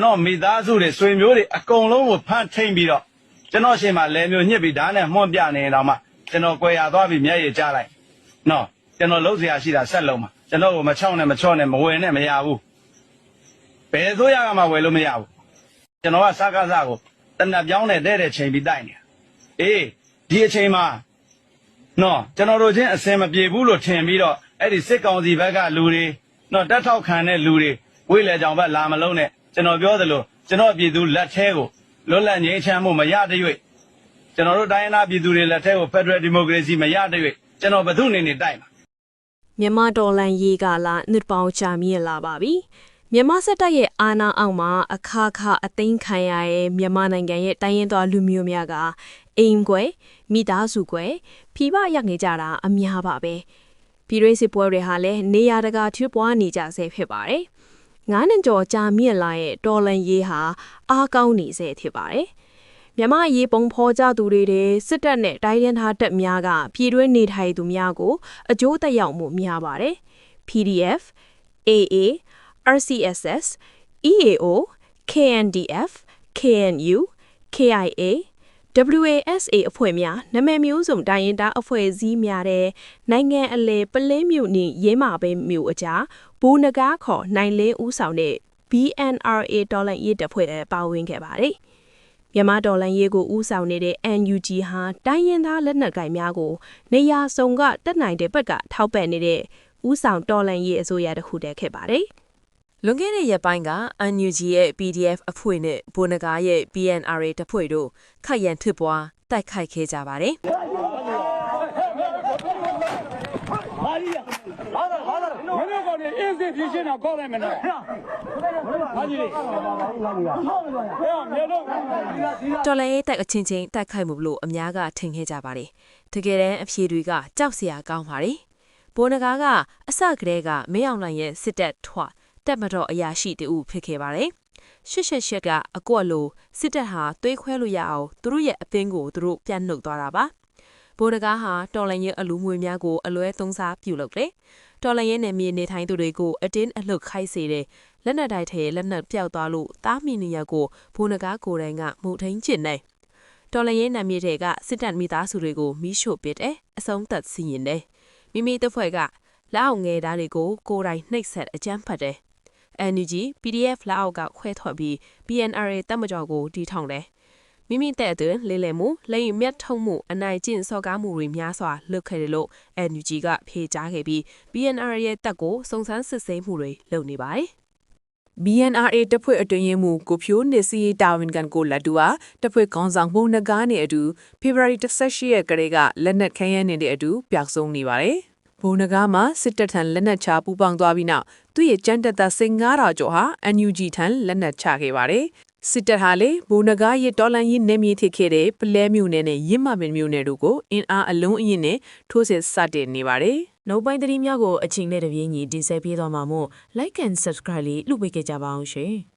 No, me that's who they swim you, a colon with pan train beat up. General Shema, let me be done and one piano in Rama. General Goya, Dobby, Maya Jala. No, General Lozia, she does Saloma. General Machon and Machon and Moen and Mayahu. Pezoyama, Welumia. General Sagazago. Then the young dead chain be dining. Eh, dear Chema. No, General Rogen, same of Yebulo chain beat up. Eddie sick on the Vega Luri. No, that's how can it Luri. We let down by Lama Lone. ကျွန်တော်ပြောသလိုကျွန်တော်ပြည်သူလက်ထဲကိုလွတ်လပ်ငြိမ်းချမ်းမှုမရတဲ့၍ကျွန်တော်တို့တိုင်းရင်းသားပြည်သူတွေလက်ထဲကို Federal Democracy မရတဲ့၍ကျွန်တော်ဘယ်သူနေတိုက်မှာမြန်မာတော်လှန်ရေးကလာနှစ်ပေါင်းကြာမြင့်လာပါပြီမြန်မာစစ်တပ်ရဲ့အာဏာအောက်မှာအခါခါအသိမ်းခံရတဲ့မြန်မာနိုင်ငံရဲ့တိုင်းရင်းသားလူမျိုးများကအိမ်ကွယ်မိသားစုကွယ်ဖိဘရောက်နေကြတာအများပါပဲပြည်တွင်းစစ်ပွဲတွေဟာလည်းနေရာတကာထွေးပွားနေကြဆဲဖြစ်ပါတယ်ငါးနှစ်ကျော်ကြာမြင့်လာရဲ့တော်လန်ရေးဟာအားကောင်းနေစေဖြစ်ပါတယ်။မြန်မာရေးပုံဖော်ကြသူတွေစစ်တပ်နဲ့တိုင်းရင်းသားတပ်များကပြည်တွင်းနေထိုင်သူများကိုအကျိုးသက်ရောက်မှုများပါတယ်။ PDF, AA, RCSS, EAO, KNDF, KNU, KIA, WASA အဖွဲ့များနာမည်မျိုးစုံတိုင်းရင်းသားအဖွဲ့အစည်းများတဲ့နိုင်ငံအလဲပလင်းမြို့နေရင်းမာပဲမြို့အကြားဘူနဂါခေါ်နိုင်လင်းဦးဆောင်တဲ့ BNRA တော်လှန်ရေးတပ်ဖွဲ့ပါဝင်ခဲ့ပါတယ်။မြန်မာတော်လှန်ရေးကိုဦးဆောင်နေတဲ့ NUG ဟာတိုင်းရင်းသားလက်နက်ကိုင်များကိုနေရာစုံကတက်နိုင်တဲ့ဘက်ကထောက်ပံ့နေတဲ့ဦးဆောင်တော်လှန်ရေးအစိုးရတစ်ခုတည်းခဲ့ပါတယ်။လွန်ခဲ့တဲ့ရက်ပိုင်းက NUG ရဲ့ PDF အဖွဲ့နဲ့ဘူနဂါရဲ့ BNRA တပ်ဖွဲ့တို့ခိုက်ရန်ထွတ်ပွားတိုက်ခိုက်ခဲ့ကြပါတယ်။တော်လည်းတက်အချင်းချင်းတိုက်ခိုက်မှုလို့အများကထင်ခဲ့ကြပါတယ်။တကယ်တမ်းအဖြေတွေကကြောက်စရာကောင်းပါတယ်။ဘူနဂါကအစကတည်းကမင်းအောင်လှိုင်ရဲ့စစ်တပ်ထွားတက်မတော်အရာရှိတူဖြစ်ခဲ့ပါတယ်။ရှက်ကအကွက်လိုစစ်တပ်ဟာသွေးခွဲလို့ရအောင်သူတို့ရဲ့အသင်းကိုသူတို့ပြန်နှုတ်သွားတာပါ။ဘူနဂါဟာတော်လန်ရဲ့အလူမွေများကိုအလွဲသုံးစားပြုလုပ်တယ်။တော်လန်ရဲ့နယ်မြေနေထိုင်သူတွေကိုအတင်းအလှုပ်ခိုင်းစေတဲ့လက်နက်တိုက်ထဲလက်နက်ပျောက်သွားလို့တားမီနေရကိုဘူနဂါကိုယ်တိုင်ကမှုထိန်ကျင့်နေ။တော်လန်ရဲ့နယ်မြေတွေကစစ်တပ်မိသားစုတွေကိုမိရှို့ပစ်တယ်။အဆုံးသတ်စီရင်တယ်။မိမိတပ်ဖွဲ့ကလက်အောက်ငယ်သားတွေကိုကိုယ်တိုင်နှိပ်စက်အကြမ်းဖက်တယ်။ NUG PDF လက်အောက်ကခွဲထွက်ပြီး BNRA တပ်မတော်ကိုတီထောင်တယ်။မိမိတဲ့အတွင်းလေးလည်မှုလိမ်မြတ်ထုံမှုအနိုင်ကျင့်စော်ကားမှုတွေများစွာလုပ်ခဲ့တယ်လို့ NUG ကဖြေကြားခဲ့ပြီး BNRA ရဲ့တပ်ကိုစုံစမ်းစစ်ဆေးမှုတွေလုပ်နေပါတယ်။ BNRA တပ်ဖွဲ့အတွင်းရေးမှူးကိုဖြိုးနေစီတာဝန်ခံကိုလက်တူဟာတပ်ဖွဲ့ခေါင်းဆောင်ဘူနဂါနဲ့အတူ February 18 ရက်ကလေးကလက်နက်ခဲယမ်းနေတဲ့အတူပျောက်ဆုံးနေပါတယ်။ဘူနဂါမှာစစ်တပ်ထံလက်နက်ချပူပေါင်းသွားပြီးနောက်သူ့ရဲ့ကျန်းတက်သား1500ကျော်ဟာ NUG ထံလက်နက်ချခဲ့ပါတယ်။စစ်တပ်ဟာလေဘူနဂါရဲ့တော်လန်ရေးနယ်မြေထိခဲ့တဲ့ပလဲမြို့နယ်နဲ့ရင်းမပင်မြို့နယ်တို့ကိုအင်အားအလုံးအင်းနဲ့ထိုးစစ်စတင်နေပါတယ်။နောက်ပိုင်းသတင်းများကိုအချိန်နဲ့တပြေးညီတင်ဆက်ပေးသွားမှာမို့ like and subscribe လေးလုပ်ပေးကြပါအောင်ရှင်။